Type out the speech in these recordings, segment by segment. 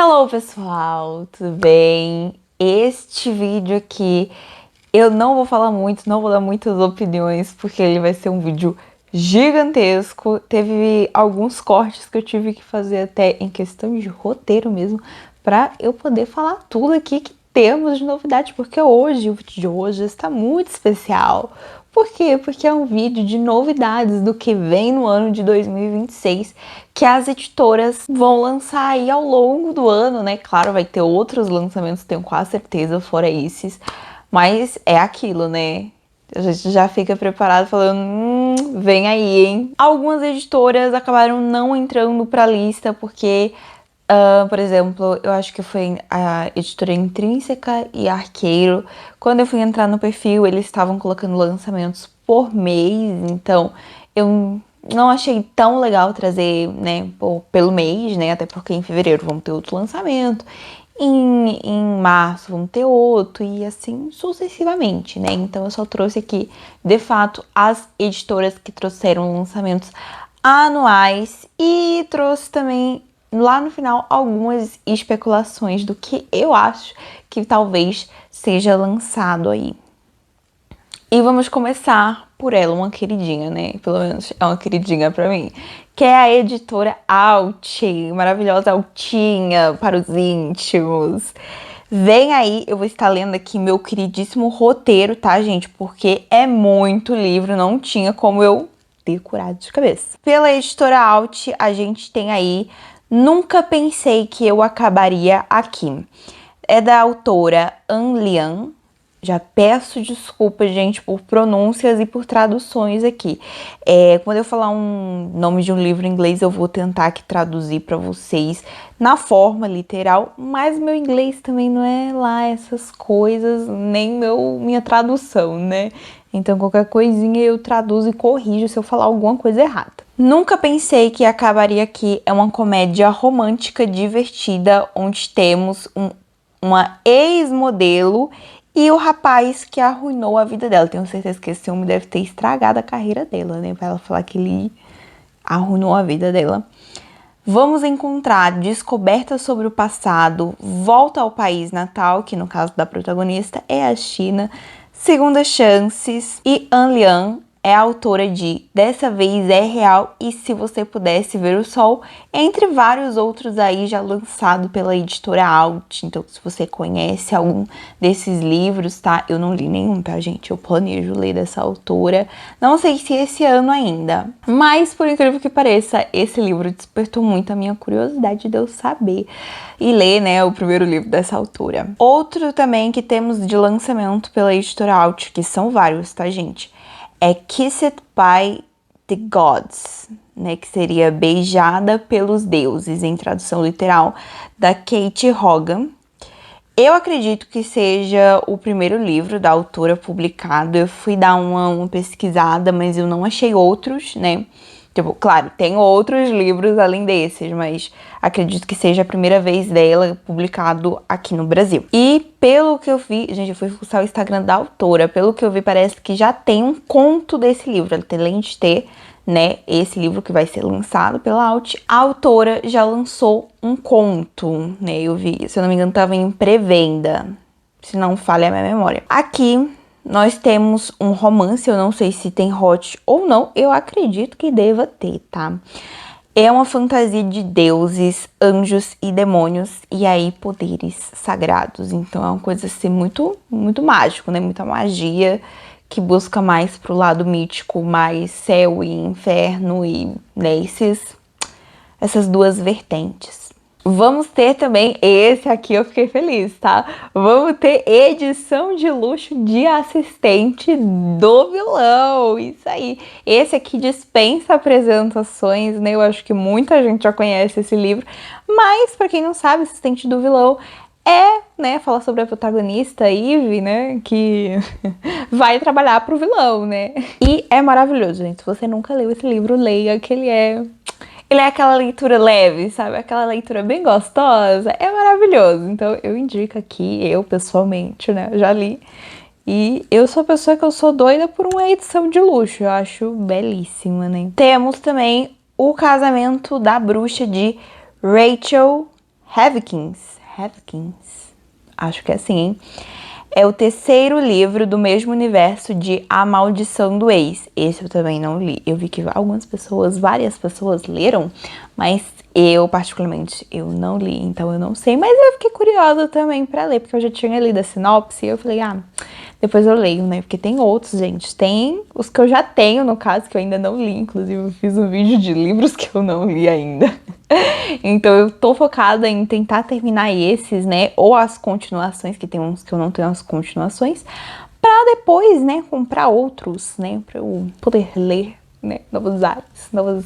Hello pessoal, tudo bem? Este vídeo aqui eu não vou falar muito, não vou dar muitas opiniões, porque ele vai ser um vídeo gigantesco. Teve alguns cortes que eu tive que fazer até em questão de roteiro mesmo, pra eu poder falar tudo aqui que temos de novidade, porque hoje, o vídeo de hoje está muito especial. Por quê? Porque é um vídeo de novidades do que vem no ano de 2026, que as editoras vão lançar aí ao longo do ano, né? Claro, vai ter outros lançamentos, tenho quase certeza, fora esses, mas é aquilo, né? A gente já fica preparado falando, vem aí, hein? Algumas editoras acabaram não entrando pra lista porque, por exemplo, eu acho que foi a editora Intrínseca e Arqueiro. Quando eu fui entrar no perfil, eles estavam colocando lançamentos por mês, então eu não achei tão legal trazer, né, pelo mês, né, até porque em fevereiro vamos ter outro lançamento, em março vamos ter outro e assim sucessivamente, né? Então eu só trouxe aqui, de fato, as editoras que trouxeram lançamentos anuais e trouxe também lá no final algumas especulações do que eu acho que talvez seja lançado aí. E vamos começar por ela, uma queridinha, né? Pelo menos é uma queridinha pra mim. Que é a editora Alt, maravilhosa Altinha para os íntimos. Vem aí, eu vou estar lendo aqui meu queridíssimo roteiro, tá, gente? Porque é muito livro, não tinha como eu decorar de cabeça. Pela editora Alt, a gente tem aí Nunca Pensei Que Eu Acabaria Aqui. É da autora An Lian. Já peço desculpas, gente, por pronúncias e por traduções aqui. Quando eu falar um nome de um livro em inglês, eu vou tentar aqui traduzir para vocês na forma literal, mas meu inglês também não é lá essas coisas, nem minha tradução, né? Então qualquer coisinha eu traduzo e corrijo se eu falar alguma coisa errada. Nunca Pensei Que Acabaria Aqui é uma comédia romântica divertida, onde temos uma ex-modelo e o rapaz que arruinou a vida dela. Tenho certeza que esse homem deve ter estragado a carreira dela, né? Pra ela falar que ele arruinou a vida dela. Vamos encontrar descobertas sobre o passado, volta ao país natal, que no caso da protagonista é a China, segundas chances, e An Lian é a autora de Dessa Vez É Real e Se Você Pudesse Ver o Sol, entre vários outros aí já lançado pela editora Alt. Então, se você conhece algum desses livros, tá? Eu não li nenhum, tá, gente? Eu planejo ler dessa autora. Não sei se esse ano ainda, mas por incrível que pareça, esse livro despertou muito a minha curiosidade de eu saber e ler, né, o primeiro livro dessa autora. Outro também que temos de lançamento pela editora Alt, que são vários, tá, gente? É Kissed by the Gods, né, que seria Beijada pelos Deuses, em tradução literal, da Kate Hogan. Eu acredito que seja o primeiro livro da autora publicado. Eu fui dar uma pesquisada, mas eu não achei outros, né? Tipo, claro, tem outros livros além desses, mas acredito que seja a primeira vez dela publicado aqui no Brasil. E pelo que eu vi, gente, eu fui fuçar o Instagram da autora, pelo que eu vi, parece que já tem um conto desse livro, além de ter, né, esse livro que vai ser lançado pela Alt, a autora já lançou um conto, né, eu vi, se eu não me engano, tava em pré-venda, se não falha a minha memória. Aqui nós temos um romance, eu não sei se tem hot ou não, eu acredito que deva ter, tá? É uma fantasia de deuses, anjos e demônios, e aí poderes sagrados, então é uma coisa assim muito, muito mágico, né, muita magia, que busca mais pro lado mítico, mais céu e inferno e, né, essas duas vertentes. Vamos ter também, esse aqui eu fiquei feliz, tá? Vamos ter edição de luxo de assistente do vilão, isso aí. Esse aqui dispensa apresentações, né? Eu acho que muita gente já conhece esse livro, mas pra quem não sabe, assistente do vilão né, falar sobre a protagonista, Eve, né, que vai trabalhar pro vilão, né? E é maravilhoso, gente. Se você nunca leu esse livro, leia, que ele é aquela leitura leve, sabe? Aquela leitura bem gostosa. É maravilhoso. Então, eu indico aqui, eu pessoalmente, né, já li. E eu sou a pessoa que eu sou doida por uma edição de luxo. Eu acho belíssima, né? Temos também O Casamento da Bruxa, de Rachel Havkins, acho que é assim, hein? É o terceiro livro do mesmo universo de A Maldição do Ex. Esse eu também não li. Eu vi que várias pessoas leram, mas eu, particularmente, eu não li, então eu não sei. Mas eu fiquei curiosa também pra ler, porque eu já tinha lido a sinopse e eu falei, depois eu leio, né? Porque tem outros, gente. Tem os que eu já tenho, no caso, que eu ainda não li. Inclusive, eu fiz um vídeo de livros que eu não li ainda. Então, eu tô focada em tentar terminar esses, né? Ou as continuações, que tem uns que eu não tenho as continuações. Pra depois, né? Comprar outros, né? Pra eu poder ler, né? Novos ares, novas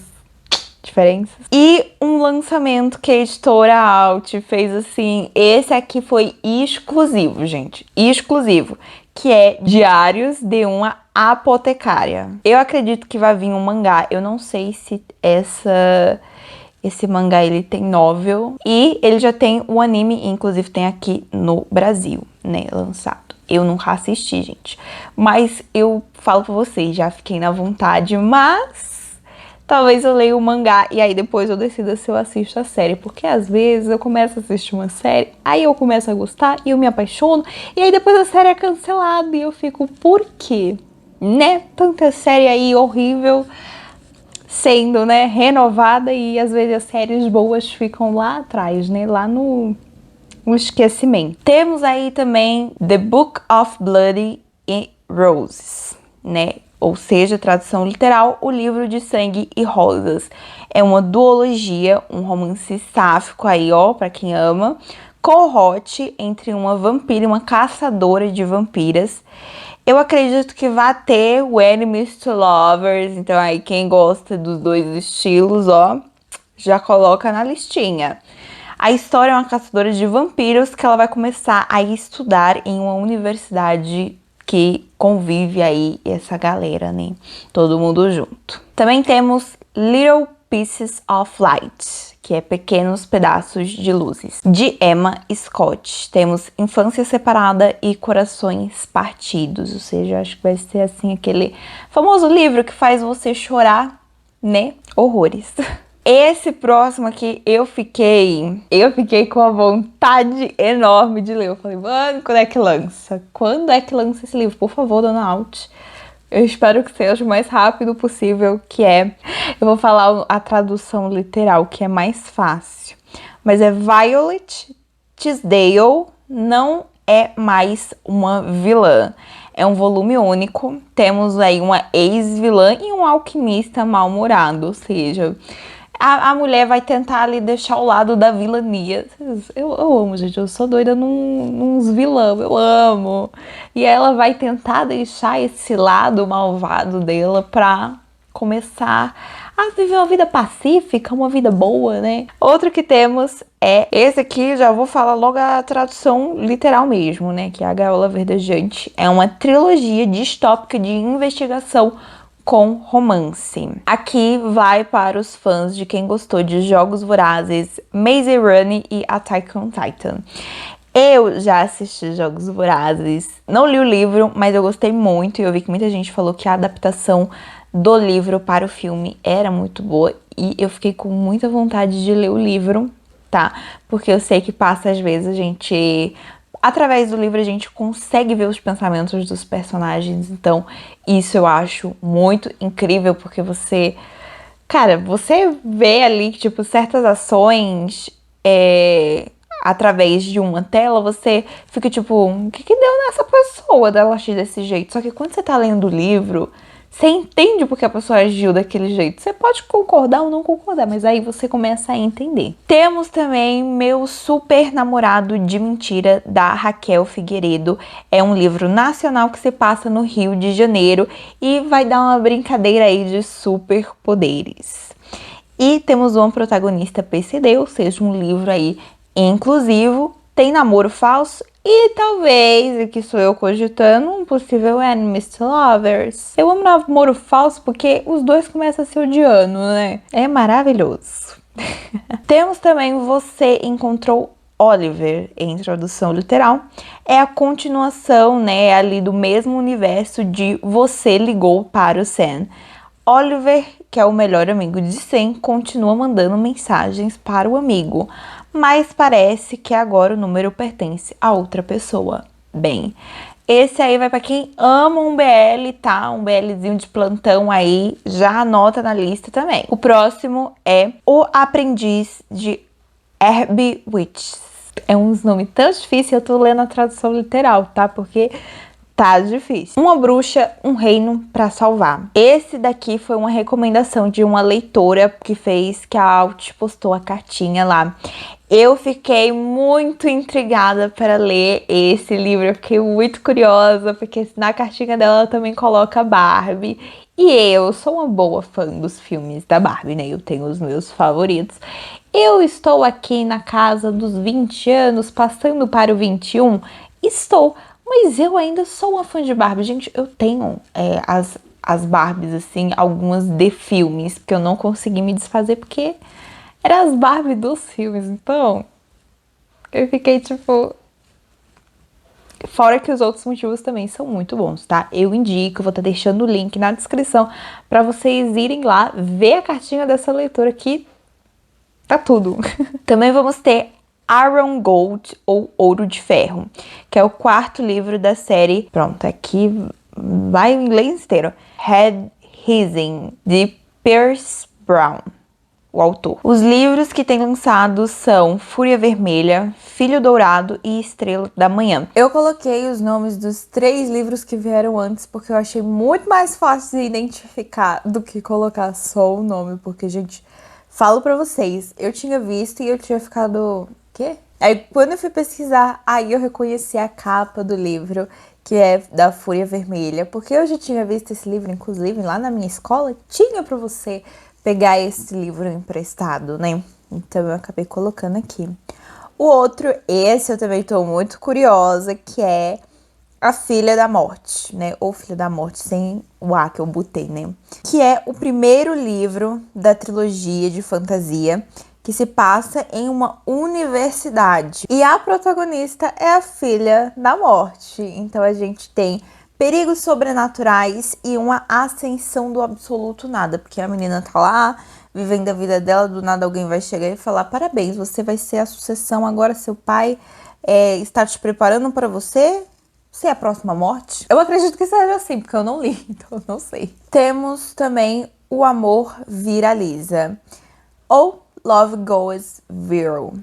diferenças. E um lançamento que a editora Alt fez assim, esse aqui foi exclusivo, gente, exclusivo, que é Diários de uma Apotecária. Eu acredito que vai vir um mangá, eu não sei se esse mangá ele tem novel e ele já tem o anime, inclusive tem aqui no Brasil, né, lançado. Eu nunca assisti, gente, mas eu falo pra vocês, já fiquei na vontade, mas talvez eu leia o mangá e aí depois eu decida se eu assisto a série. Porque às vezes eu começo a assistir uma série, aí eu começo a gostar e eu me apaixono. E aí depois a série é cancelada e eu fico, por quê? Né? Tanta série aí horrível sendo, né, renovada e às vezes as séries boas ficam lá atrás, né? Lá no esquecimento. Temos aí também The Book of Blood and Roses, né? Ou seja, tradução literal, o livro de sangue e rosas. É uma duologia, um romance sáfico aí, ó, pra quem ama, co-hot entre uma vampira e uma caçadora de vampiras. Eu acredito que vai ter o Enemies to Lovers, então aí quem gosta dos dois estilos, ó, já coloca na listinha. A história é uma caçadora de vampiros que ela vai começar a estudar em uma universidade que convive aí essa galera, né? Todo mundo junto. Também temos Little Pieces of Light, que é Pequenos Pedaços de Luzes, de Emma Scott. Temos Infância Separada e Corações Partidos, ou seja, acho que vai ser assim aquele famoso livro que faz você chorar, né? Horrores. Esse próximo aqui, eu fiquei com uma vontade enorme de ler. Eu falei, mano, quando é que lança? Quando é que lança esse livro? Por favor, dona Alt. Eu espero que seja o mais rápido possível, eu vou falar a tradução literal, que é mais fácil. Mas é Violet Tisdale não é mais uma vilã. É um volume único. Temos aí uma ex-vilã e um alquimista mal-humorado, ou seja, a mulher vai tentar ali deixar o lado da vilania. Eu amo, gente. Eu sou doida nos vilão. Eu amo. E ela vai tentar deixar esse lado malvado dela pra começar a viver uma vida pacífica, uma vida boa, né? Outro que temos é esse aqui, já vou falar logo a tradução literal mesmo, né? Que é A Gaiola Verdejante. É uma trilogia distópica de investigação com romance. Aqui vai para os fãs de quem gostou de Jogos Vorazes, Maze Runner e Attack on Titan. Eu já assisti Jogos Vorazes, não li o livro, mas eu gostei muito e eu vi que muita gente falou que a adaptação do livro para o filme era muito boa e eu fiquei com muita vontade de ler o livro, tá? Porque eu sei que passa às vezes a gente... Através do livro a gente consegue ver os pensamentos dos personagens, então isso eu acho muito incrível, porque você... Cara, você vê ali, tipo, certas ações através de uma tela, você fica tipo, o que deu nessa pessoa dela agir desse jeito? Só que quando você tá lendo o livro, você entende porque a pessoa agiu daquele jeito. Você pode concordar ou não concordar, mas aí você começa a entender. Temos também Meu Super Namorado de Mentira, da Raquel Figueiredo. É um livro nacional que se passa no Rio de Janeiro e vai dar uma brincadeira aí de superpoderes. E temos uma protagonista PCD, ou seja, um livro aí inclusivo, tem namoro falso e talvez, aqui sou eu cogitando, um possível enemies to lovers. Eu amo namoro falso porque os dois começam a se odiando, né? É maravilhoso. Temos também Você Encontrou Oliver, em tradução literal. É a continuação, né, ali do mesmo universo de Você Ligou para o Sam. Oliver, que é o melhor amigo de Sam, continua mandando mensagens para o amigo, mas parece que agora o número pertence a outra pessoa. Bem, esse aí vai pra quem ama um BL, tá? Um BLzinho de plantão aí, já anota na lista também. O próximo é O Aprendiz de Herbie Witch. É uns nomes tão difíceis, eu tô lendo a tradução literal, tá? Porque tá difícil. Uma bruxa, um reino pra salvar. Esse daqui foi uma recomendação de uma leitora que fez, que a Alt postou a cartinha lá. Eu fiquei muito intrigada para ler esse livro, eu fiquei muito curiosa, porque na cartinha dela ela também coloca Barbie. E eu sou uma boa fã dos filmes da Barbie, né? Eu tenho os meus favoritos. Eu estou aqui na casa dos 20 anos, passando para o 21. Estou, mas eu ainda sou uma fã de Barbie. Gente, eu tenho as Barbies, assim, algumas de filmes, porque eu não consegui me desfazer, porque eram as Barbie dos filmes. Então, eu fiquei tipo. Fora que os outros motivos também são muito bons, tá? Eu indico, vou estar deixando o link na descrição para vocês irem lá ver a cartinha dessa leitora que tá tudo. Também vamos ter Iron Gold, ou Ouro de Ferro, que é o quarto livro da série. Pronto, aqui vai o inglês inteiro. Red Rising, de Pierce Brown, o autor. Os livros que tem lançados são Fúria Vermelha, Filho Dourado e Estrela da Manhã. Eu coloquei os nomes dos 3 livros que vieram antes porque eu achei muito mais fácil de identificar do que colocar só o nome, porque, gente, falo pra vocês, eu tinha visto e eu tinha ficado... Quê? Aí, quando eu fui pesquisar, aí eu reconheci a capa do livro, que é da Fúria Vermelha, porque eu já tinha visto esse livro, inclusive, lá na minha escola, tinha pra você pegar esse livro emprestado, né? Então eu acabei colocando aqui. O outro, esse eu também tô muito curiosa, que é A Filha da Morte, né? Ou Filha da Morte, sem o A que eu botei, né? Que é o primeiro livro da trilogia de fantasia que se passa em uma universidade. E a protagonista é a Filha da Morte. Então a gente tem perigos sobrenaturais e uma ascensão do absoluto nada. Porque a menina tá lá, vivendo a vida dela, do nada alguém vai chegar e falar: parabéns, você vai ser a sucessão, agora seu pai está te preparando para você ser a próxima morte. Eu acredito que seja assim, porque eu não li, então eu não sei. Temos também O Amor Viraliza, ou Love Goes Viral,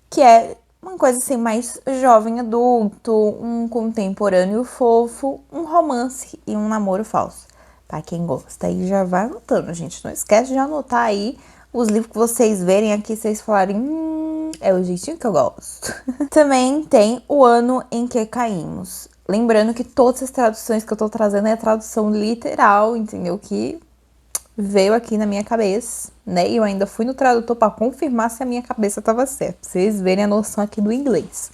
que é uma coisa assim mais jovem adulto, um contemporâneo fofo, um romance e um namoro falso. Pra quem gosta aí já vai anotando, gente. Não esquece de anotar aí os livros que vocês verem aqui, vocês falarem, é o jeitinho que eu gosto. Também tem O Ano em que Caímos. Lembrando que todas as traduções que eu tô trazendo é a tradução literal, entendeu? Que veio aqui na minha cabeça, né? E eu ainda fui no tradutor para confirmar se a minha cabeça estava certa. Pra vocês verem a noção aqui do inglês.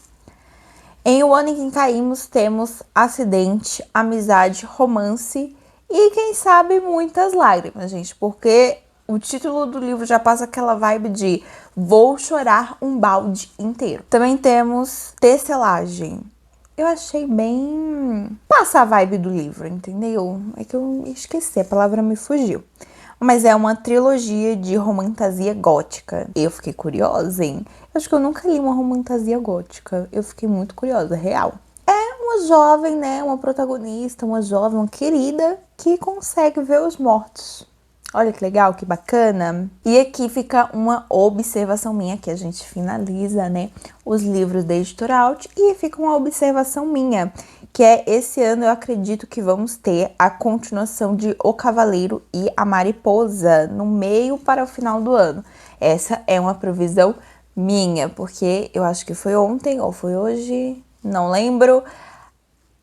Em O Ano em que Caímos temos acidente, amizade, romance e, quem sabe, muitas lágrimas, gente. Porque o título do livro já passa aquela vibe de vou chorar um balde inteiro. Também temos Tecelagem. Eu achei bem... passa a vibe do livro, entendeu? É que eu esqueci, a palavra me fugiu. Mas é uma trilogia de romantasia gótica. Eu fiquei curiosa, hein? Eu acho que eu nunca li uma romantasia gótica. Eu fiquei muito curiosa, real. É uma jovem, né? Uma protagonista, uma jovem, uma querida, que consegue ver os mortos. Olha que legal, que bacana. E aqui fica uma observação minha, que a gente finaliza, né, os livros da Editora Alt, e fica uma observação minha, que é esse ano eu acredito que vamos ter a continuação de O Cavaleiro e a Mariposa, no meio para o final do ano. Essa é uma previsão minha, porque eu acho que foi ontem ou foi hoje, não lembro.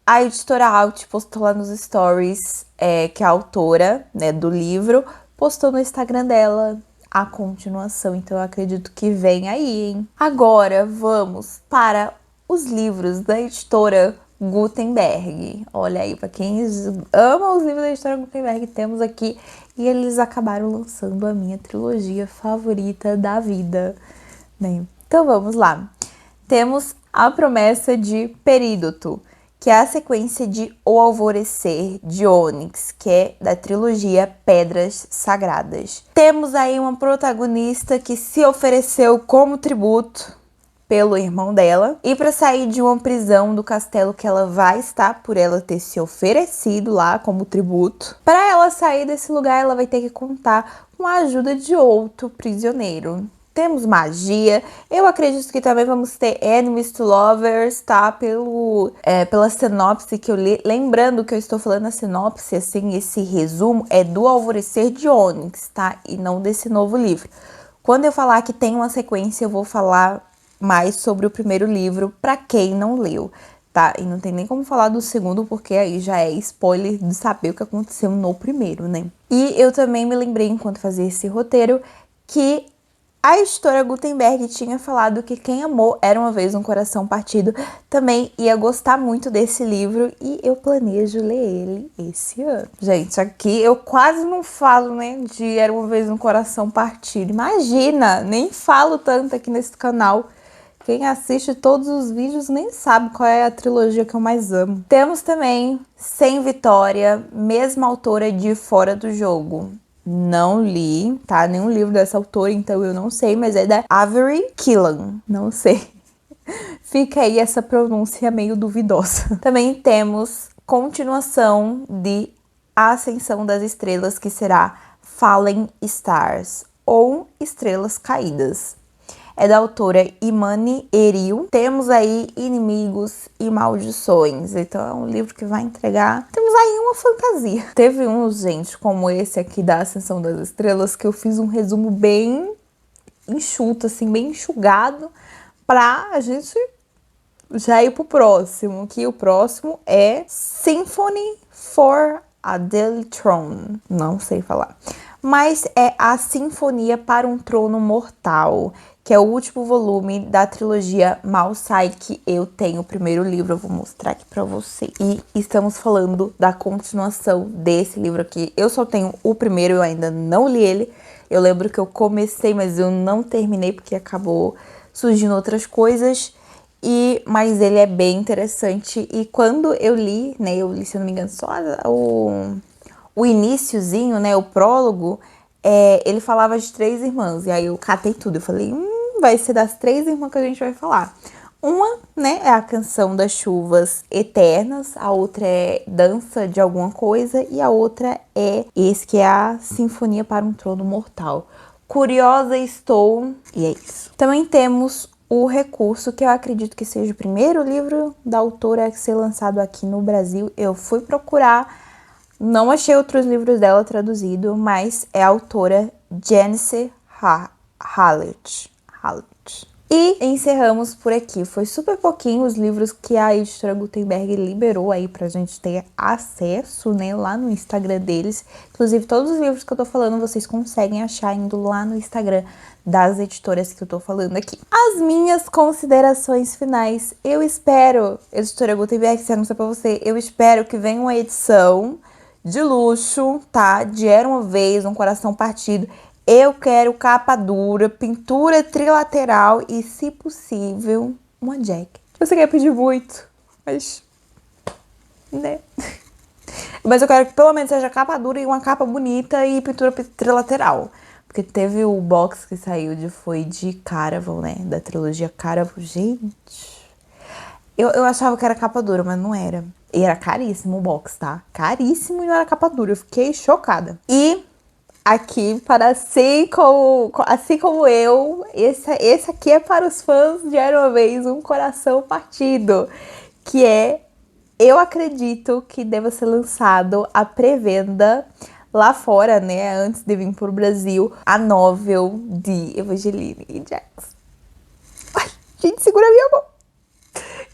A Editora Alt postou lá nos stories que a autora, né, do livro postou no Instagram dela a continuação. Então eu acredito que vem aí, hein? Agora vamos para os livros da editora Gutenberg. Olha aí, para quem ama os livros da editora Gutenberg, temos aqui. E eles acabaram lançando a minha trilogia favorita da vida, né? Então vamos lá. Temos A Promessa de Perídoto, que é a sequência de O Alvorecer, de Ônix, que é da trilogia Pedras Sagradas. Temos aí uma protagonista que se ofereceu como tributo pelo irmão dela, e para sair de uma prisão do castelo que ela vai estar por ela ter se oferecido lá como tributo, para ela sair desse lugar ela vai ter que contar com a ajuda de outro prisioneiro. Temos magia, eu acredito que também vamos ter enemies to lovers, tá? Pela sinopse que eu li, lembrando que eu estou falando a sinopse, assim, esse resumo é do Alvorecer de Ônix, tá? E não desse novo livro. Quando eu falar que tem uma sequência, eu vou falar mais sobre o primeiro livro para quem não leu, tá? E não tem nem como falar do segundo, porque aí já é spoiler de saber o que aconteceu no primeiro, né? E eu também me lembrei, enquanto fazia esse roteiro, que a editora Gutenberg tinha falado que Quem Amou Era Uma Vez um Coração Partido também ia gostar muito desse livro e eu planejo ler ele esse ano. Gente, aqui eu quase não falo, né, de Era Uma Vez um Coração Partido. Imagina, nem falo tanto aqui nesse canal. Quem assiste todos os vídeos nem sabe qual é a trilogia que eu mais amo. Temos também Sem Vitória, mesma autora de Fora do Jogo. Não li, tá? Nenhum livro dessa autora, então eu não sei, mas é da Avery Killan. Não sei. Fica aí essa pronúncia meio duvidosa. Também temos continuação de A Ascensão das Estrelas, que será Fallen Stars, ou Estrelas Caídas. É da autora Imani Eril. Temos aí Inimigos e Maldições. Então é um livro que vai entregar... Temos aí uma fantasia. Teve uns, gente, como esse aqui da Ascensão das Estrelas, que eu fiz um resumo bem enxuto, assim, bem enxugado, pra a gente já ir pro próximo. Que o próximo é Symphony for a Daily Throne. Não sei falar. Mas é a Sinfonia para um Trono Mortal, que é o último volume da trilogia Mal Sai, que eu tenho o primeiro livro, eu vou mostrar aqui pra você. E estamos falando da continuação desse livro aqui. Eu só tenho o primeiro, eu ainda não li ele. Eu lembro que eu comecei, mas eu não terminei porque acabou surgindo outras coisas. Mas ele é bem interessante. E quando eu li, né, eu li, se eu não me engano, só o iniciozinho, né, o prólogo, ele falava de 3 irmãs. E aí eu catei tudo, eu falei, vai ser das 3 irmãs que a gente vai falar. Uma, né, é a Canção das Chuvas Eternas, a outra é Dança de Alguma Coisa e a outra é esse que é a Sinfonia para um Trono Mortal. Curiosa estou, e é isso. Também temos O Recurso, que eu acredito que seja o primeiro livro da autora a ser lançado aqui no Brasil. Eu fui procurar, não achei outros livros dela traduzido, mas é a autora Janice Hallett. E encerramos por aqui. Foi super pouquinho os livros que a editora Gutenberg liberou aí pra gente ter acesso, né, lá no Instagram deles. Inclusive, todos os livros que eu tô falando, vocês conseguem achar indo lá no Instagram das editoras que eu tô falando aqui. As minhas considerações finais. Eu espero, editora Gutenberg, se anuncia pra você, eu espero que venha uma edição de luxo, tá? De Era Uma Vez, um Coração Partido. Eu quero capa dura, pintura trilateral e, se possível, uma jacket. Eu sei que ia pedir muito, mas... né? Mas eu quero que pelo menos seja capa dura e uma capa bonita e pintura trilateral. Porque teve o box que saiu foi de Caraval, né? Da trilogia Caraval. Gente... Eu achava que era capa dura, mas não era. E era caríssimo o box, tá? Caríssimo e não era capa dura. Eu fiquei chocada. E... aqui, para assim como eu, esse aqui é para os fãs de Era Uma Vez um Coração Partido, que é, eu acredito que deva ser lançado a pré-venda lá fora, né, antes de vir para o Brasil, a novel de Evangeline e Jax. Ai, gente, segura a minha mão.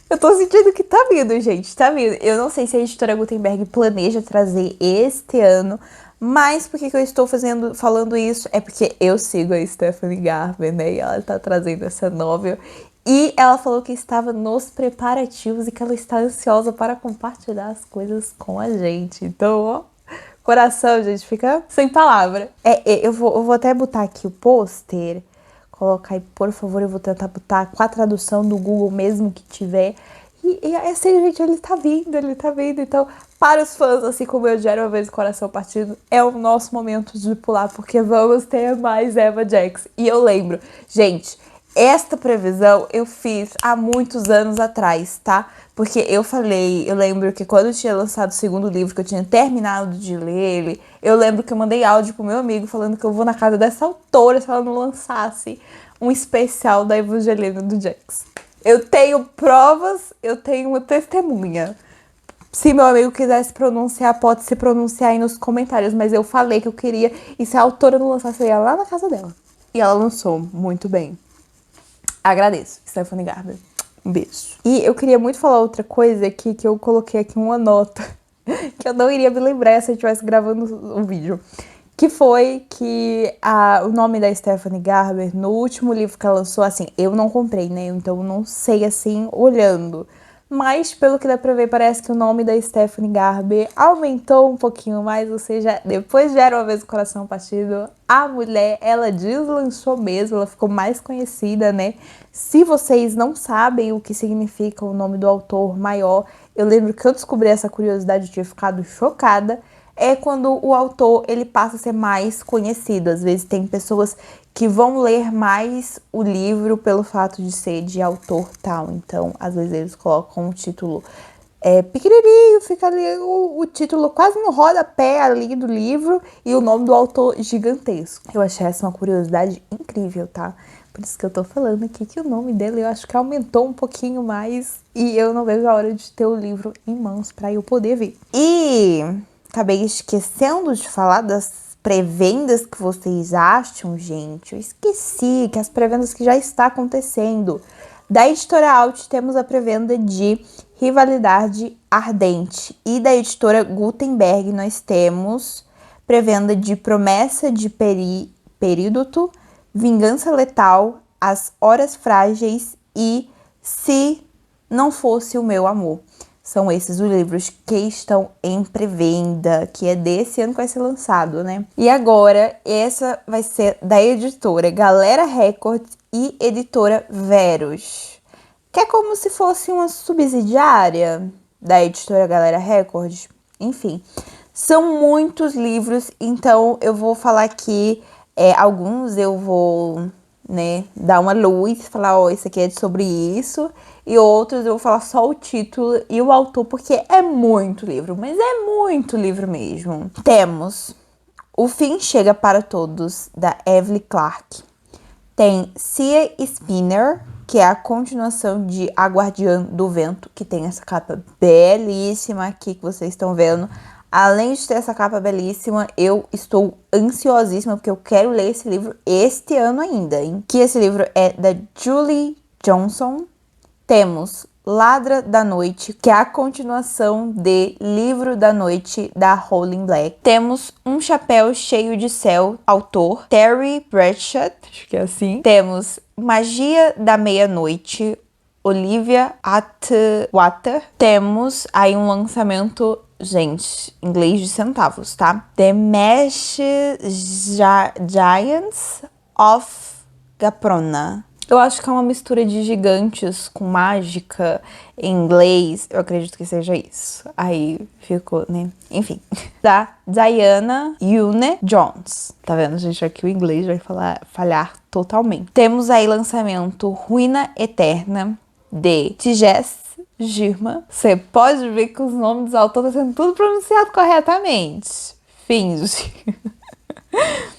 Eu tô sentindo que tá vindo, gente, tá vindo. Eu não sei se a editora Gutenberg planeja trazer este ano, mas por que eu estou falando isso? É porque eu sigo a Stephanie Garber, né? E ela tá trazendo essa novel. E ela falou que estava nos preparativos e que ela está ansiosa para compartilhar as coisas com a gente. Então, ó, coração, gente, fica sem palavra. Eu vou até botar aqui o pôster. Colocar aí, por favor, eu vou tentar botar com a tradução do Google mesmo que tiver. E assim, gente, ele tá vindo. Então, para os fãs, assim como eu, de Era Uma Vez o Coração Partido, é o nosso momento de pular, porque vamos ter mais Eva Jax. E eu lembro, gente, esta previsão eu fiz há muitos anos atrás, tá? Porque eu lembro que quando eu tinha lançado o segundo livro, que eu tinha terminado de ler ele, eu lembro que eu mandei áudio pro meu amigo falando que eu vou na casa dessa autora se ela não lançasse um especial da Evangelina do Jax. Eu tenho provas, eu tenho uma testemunha. Se meu amigo quiser se pronunciar, pode se pronunciar aí nos comentários. Mas eu falei que eu queria. E se a autora não lançasse, eu ia lá na casa dela. E ela lançou muito bem. Agradeço, Stephanie Garber. Um beijo. E eu queria muito falar outra coisa aqui, que eu coloquei aqui uma nota. Que eu não iria me lembrar se eu estivesse gravando o vídeo. Que foi que o nome da Stephanie Garber, no último livro que ela lançou, assim, eu não comprei, né? Então eu não sei, assim, olhando. Mas, pelo que dá pra ver, parece que o nome da Stephanie Garber aumentou um pouquinho mais. Ou seja, depois de Era Uma Vez o Coração Partido, a mulher, ela deslanchou mesmo, ela ficou mais conhecida, né? Se vocês não sabem o que significa o nome do autor maior, eu lembro que eu descobri essa curiosidade, eu tinha ficado chocada. É quando o autor ele passa a ser mais conhecido. Às vezes tem pessoas que vão ler mais o livro pelo fato de ser de autor tal. Então, às vezes eles colocam um título pequenininho, fica ali o título quase no rodapé ali do livro e o nome do autor gigantesco. Eu achei essa uma curiosidade incrível, tá? Por isso que eu tô falando aqui que o nome dele eu acho que aumentou um pouquinho mais e eu não vejo a hora de ter o livro em mãos pra eu poder ver. E acabei esquecendo de falar das pré-vendas que vocês acham, gente. Eu esqueci que as pré-vendas que já está acontecendo. Da editora Alt temos a pré-venda de Rivalidade Ardente. E da editora Gutenberg nós temos pré-venda de Promessa de Período, Vingança Letal, As Horas Frágeis e Se Não Fosse o Meu Amor. São esses os livros que estão em pré-venda, que é desse ano que vai ser lançado, né? E agora, essa vai ser da editora Galera Records e editora Verus, que é como se fosse uma subsidiária da editora Galera Records. Enfim, são muitos livros, então eu vou falar aqui, alguns eu vou, né, dar uma luz, falar, ó, isso aqui é sobre isso, e outros eu vou falar só o título e o autor, porque é muito livro, mas é muito livro mesmo. Temos O Fim Chega para Todos, da Evelyn Clark. Tem Sea Spinner, que é a continuação de A Guardiã do Vento, que tem essa capa belíssima aqui que vocês estão vendo. Além de ter essa capa belíssima, eu estou ansiosíssima, porque eu quero ler esse livro este ano ainda, hein? Que esse livro é da Julie Johnson. Temos Ladra da Noite, que é a continuação de Livro da Noite, da Rowling Black. Temos Um Chapéu Cheio de Céu, autor Terry Pratchett, acho que é assim. Temos Magia da Meia-Noite, Olivia Atwater. Temos aí um lançamento, gente, inglês de centavos, tá? The Mesh Giants of Gaprona. Eu acho que é uma mistura de gigantes com mágica em inglês. Eu acredito que seja isso. Aí ficou, né? Enfim. Da Diana Yune Jones. Tá vendo, gente? Aqui o inglês vai falhar totalmente. Temos aí lançamento Ruína Eterna, de Tiges Girma. Você pode ver que os nomes dos autores estão sendo tudo pronunciado corretamente. Finge.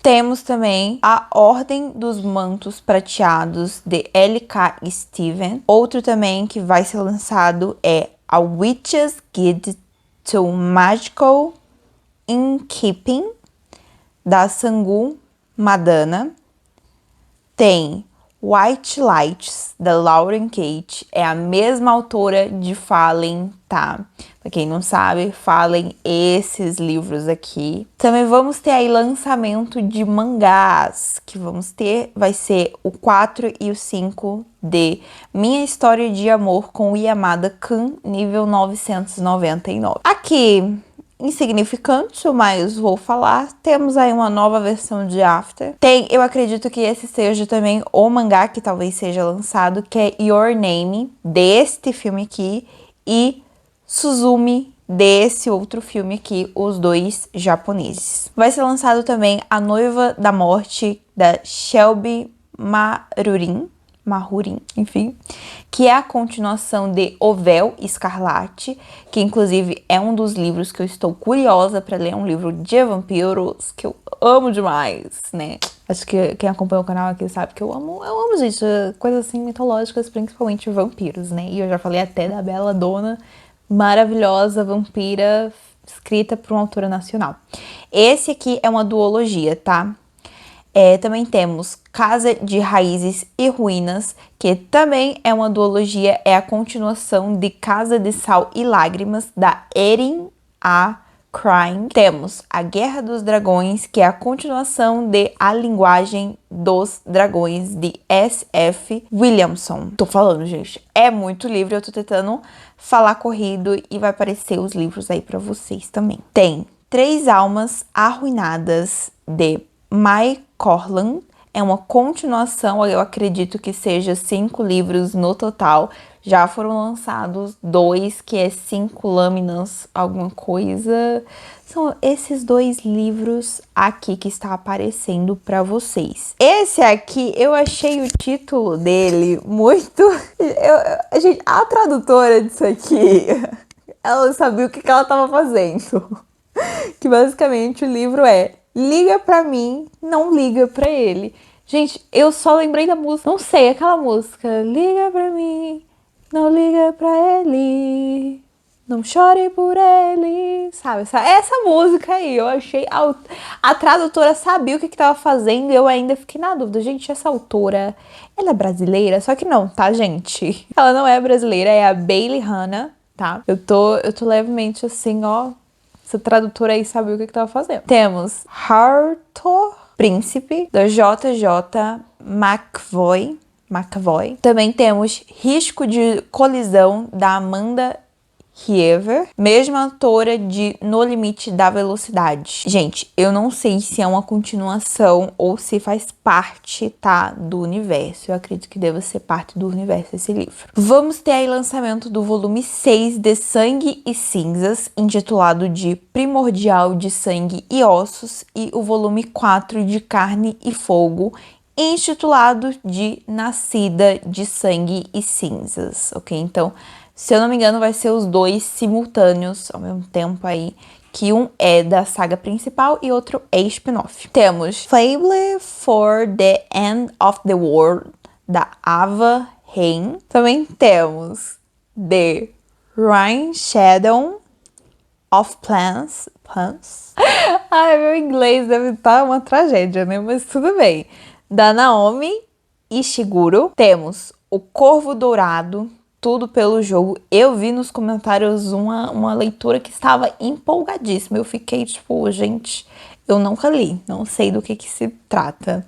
Temos também A Ordem dos Mantos Prateados, de L.K. Steven. Outro também que vai ser lançado é A Witch's Guide to Magical Innkeeping, da Sangu Madana. Tem White Lights, da Lauren Kate, é a mesma autora de Fallen, tá? Pra quem não sabe, Fallen, esses livros aqui. Também vamos ter aí lançamento de mangás, que vamos ter, vai ser o 4 e o 5 de Minha História de Amor com Yamada Kun, nível 999. Aqui insignificante, mas vou falar. Temos aí uma nova versão de After. Eu acredito que esse seja também o mangá que talvez seja lançado, que é Your Name, deste filme aqui, e Suzumi, desse outro filme aqui, os dois japoneses. Vai ser lançado também A Noiva da Morte, da Shelby Mahurin, enfim, que é a continuação de O Véu Escarlate, que inclusive é um dos livros que eu estou curiosa para ler, um livro de vampiros que eu amo demais, né? Acho que quem acompanha o canal aqui sabe que eu amo, gente, coisas assim mitológicas, principalmente vampiros, né? E eu já falei até da Bela Dona, maravilhosa vampira, escrita por uma autora nacional. Esse aqui é uma duologia, tá? Também temos Casa de Raízes e Ruínas, que também é uma duologia, é a continuação de Casa de Sal e Lágrimas, da Erin A. Crying. Temos A Guerra dos Dragões, que é a continuação de A Linguagem dos Dragões, de S.F. Williamson. Tô falando, gente, é muito livro, eu tô tentando falar corrido e vai aparecer os livros aí pra vocês também. Tem Três Almas Arruinadas, de Mai Corland, é uma continuação, eu acredito que seja 5 livros no total. Já foram lançados 2, que é 5 lâminas, alguma coisa. São esses 2 livros aqui que está aparecendo para vocês. Esse aqui, eu achei o título dele muito... Gente, a tradutora disso aqui, ela sabia o que ela estava fazendo. Que basicamente o livro é Liga pra mim, não liga pra ele. Gente, eu só lembrei da música. Não sei, aquela música. Liga pra mim, não liga pra ele. Não chore por ele. Sabe? Essa música aí, eu achei... A tradutora sabia o que tava fazendo e eu ainda fiquei na dúvida. Gente, essa autora, ela é brasileira? Só que não, tá, gente? Ela não é brasileira, é a Bailey Hanna, tá? Eu tô levemente assim, ó... Essa tradutora aí sabia o que tava fazendo. Temos Harto Príncipe, da J.J. McVoy. Também temos Risco de Colisão, da Amanda Hiever, mesma autora de No Limite da Velocidade. Gente, eu não sei se é uma continuação ou se faz parte, tá, do universo. Eu acredito que deva ser parte do universo esse livro. Vamos ter aí lançamento do volume 6 de Sangue e Cinzas, intitulado de Primordial de Sangue e Ossos, e o volume 4 de Carne e Fogo, intitulado de Nascida de Sangue e Cinzas, ok? Então, se eu não me engano, vai ser os 2 simultâneos ao mesmo tempo aí, que um é da saga principal e outro é spin-off. Temos Fable for the End of the World, da Ava Hein. Também temos The Rain Shadow of Plants. Ai, meu inglês deve estar uma tragédia, né? Mas tudo bem. Da Naomi Ishiguro. Temos O Corvo Dourado, Tudo pelo Jogo. Eu vi nos comentários uma leitura que estava empolgadíssima. Eu fiquei tipo, gente, eu nunca li, não sei do que se trata.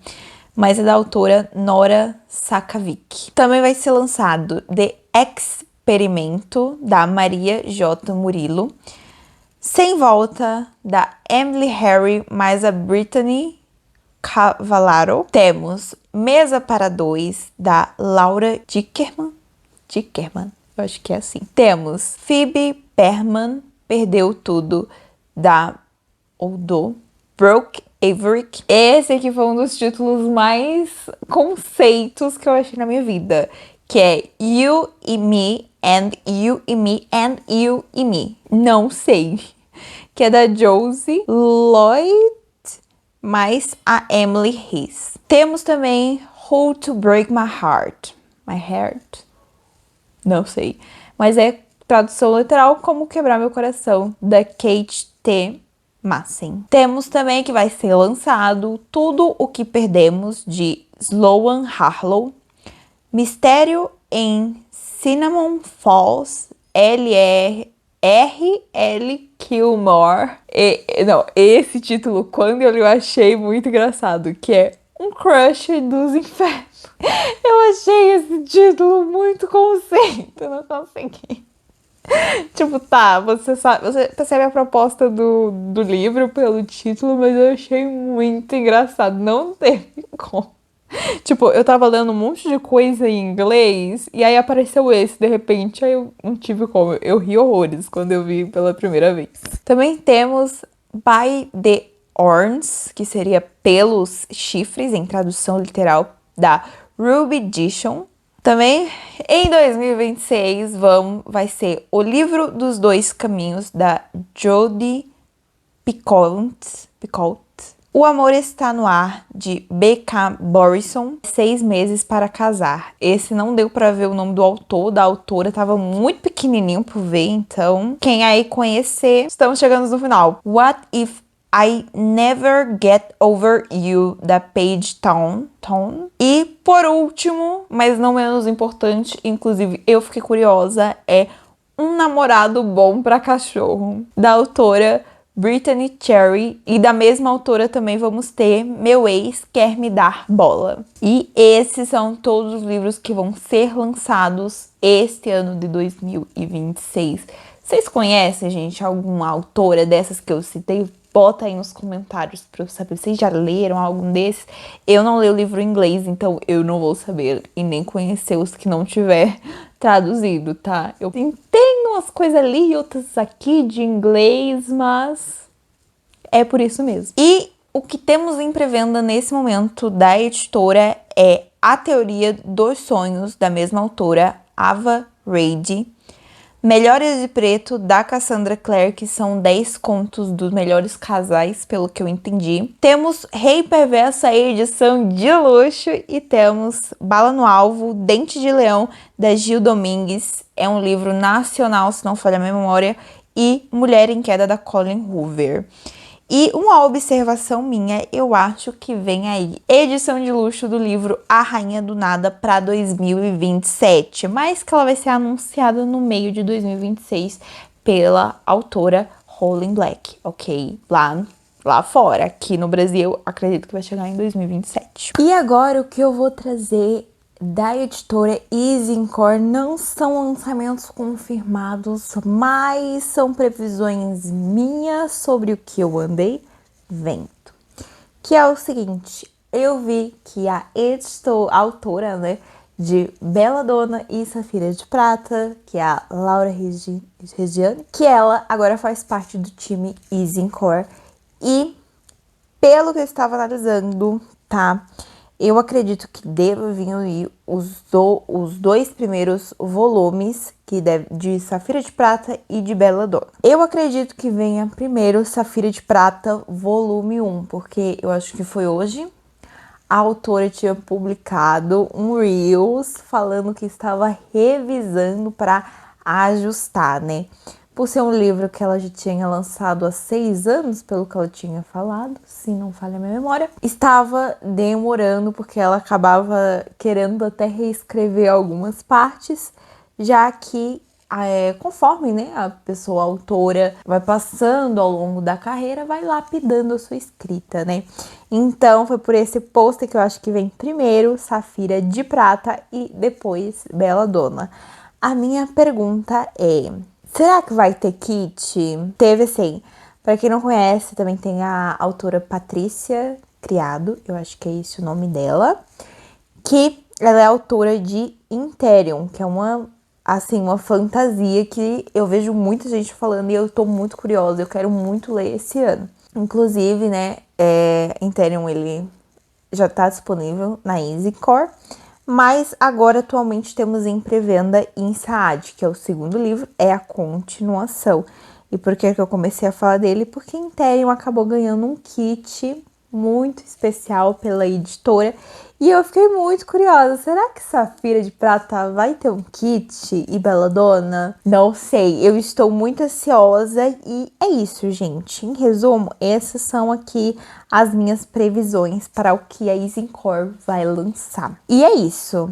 Mas é da autora Nora Sakavic. Também vai ser lançado The Experimento, da Maria J. Murilo. Sem Volta, da Emily Harry, mais a Brittany Cavallaro. Temos Mesa para Dois, da Laura Dickerman, eu acho que é assim. Temos Phoebe Perman, Perdeu Tudo, da do Brooke Averick. Esse aqui foi um dos títulos mais conceitos que eu achei na minha vida, que é You e Me, and You e Me, and You e Me. Não sei. Que é da Josie Lloyd, mais a Emily Hayes. Temos também How to Break My Heart. My Heart? Não sei. Mas é tradução literal, Como Quebrar Meu Coração, da Kate T. Massen. Temos também que vai ser lançado Tudo o que Perdemos, de Sloan Harlow. Mistério em Cinnamon Falls, R.L. Gilmore. Não, esse título, quando eu li, eu achei muito engraçado, que é Um Crush dos Infernos. Eu achei esse título muito conceito, não consegui. Tipo, tá, você sabe, você percebe a proposta do livro pelo título, mas eu achei muito engraçado. Não teve como. Tipo, eu tava lendo um monte de coisa em inglês e aí apareceu esse de repente, aí eu não tive como. Eu ri horrores quando eu vi pela primeira vez. Também temos By the Horns, que seria pelos chifres, em tradução literal da Ruby Dishon. Também em 2026 vai ser O Livro dos Dois Caminhos da Jodie Picoult. O Amor Está no Ar, de B.K. Borison, 6 meses para casar. Esse não deu para ver o nome do autor, da autora, tava muito pequenininho por ver, então quem aí conhecer, estamos chegando no final. What If I Never Get Over You, da Paige Tone. E por último, mas não menos importante, inclusive eu fiquei curiosa, é Um Namorado Bom para Cachorro, da autora Brittany Cherry, e da mesma autora também vamos ter Meu Ex Quer Me Dar Bola. E esses são todos os livros que vão ser lançados este ano de 2026. Vocês conhecem, gente, alguma autora dessas que eu citei? Bota aí nos comentários pra eu saber. Vocês já leram algum desses? Eu não leio o livro em inglês, então eu não vou saber e nem conhecer os que não tiver traduzido, tá? Eu entendo umas coisas ali e outras aqui de inglês, mas é por isso mesmo. E o que temos em pré-venda nesse momento da editora é A Teoria dos Sonhos, da mesma autora, Ava Reid. Melhores de Preto, da Cassandra Clare, que são 10 contos dos melhores casais, pelo que eu entendi. Temos Rei Perversa, edição de luxo. E temos Bala no Alvo, Dente de Leão, da Gil Domingues. É um livro nacional, se não falha a memória. E Mulher em Queda, da Colin Hoover. E uma observação minha, eu acho que vem aí edição de luxo do livro A Rainha do Nada para 2027, mas que ela vai ser anunciada no meio de 2026 pela autora Rowling Black, ok? Lá fora, aqui no Brasil, acredito que vai chegar em 2027. E agora o que eu vou trazer da editora Easy-Core não são lançamentos confirmados, mas são previsões minhas sobre o que eu andei vendo. Que é o seguinte, eu vi que a autora, né, de Bela Dona e Safira de Prata, que é a Laura Reggiani, que ela agora faz parte do time Easy-Core. E pelo que eu estava analisando, tá? Eu acredito que deva vir aí os 2 primeiros volumes de Safira de Prata e de Bela Dona. Eu acredito que venha primeiro Safira de Prata, volume 1, porque eu acho que foi hoje. A autora tinha publicado um Reels falando que estava revisando para ajustar, né? Por ser um livro que ela já tinha lançado há 6 anos, pelo que ela tinha falado, se não falha a minha memória, estava demorando porque ela acabava querendo até reescrever algumas partes, já que conforme, né, a pessoa autora vai passando ao longo da carreira, vai lapidando a sua escrita, né? Então foi por esse pôster que eu acho que vem primeiro Safira de Prata e depois Bela Dona. A minha pergunta é: será que vai ter kit? Teve assim, pra quem não conhece, também tem a autora Patrícia Criado, eu acho que é esse o nome dela, que ela é autora de Interium, que é uma fantasia que eu vejo muita gente falando e eu tô muito curiosa, eu quero muito ler esse ano. Inclusive, né, Interium, ele já tá disponível na Easy-Core, mas agora atualmente temos em pré-venda em Saad, que é o segundo livro, é a continuação. E por que eu comecei a falar dele? Porque Interium acabou ganhando um kit muito especial pela editora e eu fiquei muito curiosa. Será que Safira de Prata vai ter um kit e Bela Dona? Não sei, eu estou muito ansiosa e é isso, gente. Em resumo, essas são aqui as minhas previsões para o que a Easy-Core vai lançar. E é isso.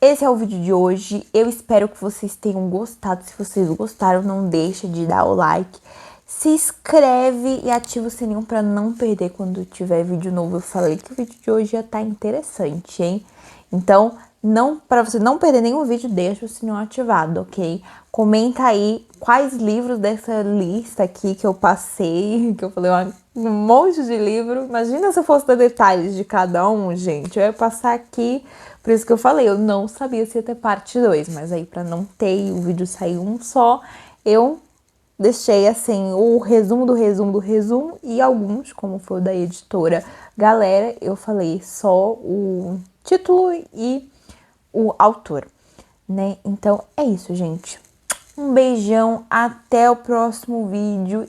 Esse é o vídeo de hoje. Eu espero que vocês tenham gostado. Se vocês gostaram, não deixa de dar o like. Se inscreve e ativa o sininho para não perder quando tiver vídeo novo. Eu falei que o vídeo de hoje já tá interessante, hein? Então, Não, para você não perder nenhum vídeo, deixa o sininho ativado, ok? Comenta aí quais livros dessa lista aqui que eu passei, que eu falei um monte de livro. Imagina se eu fosse dar detalhes de cada um, gente. Eu ia passar aqui, por isso que eu falei, eu não sabia se ia ter parte 2, mas aí pra não ter o vídeo sair um só, eu deixei assim o resumo do resumo do resumo e alguns, como foi o da editora Galera, eu falei só o título e o autor, né? Então é isso, gente. Um beijão, até o próximo vídeo.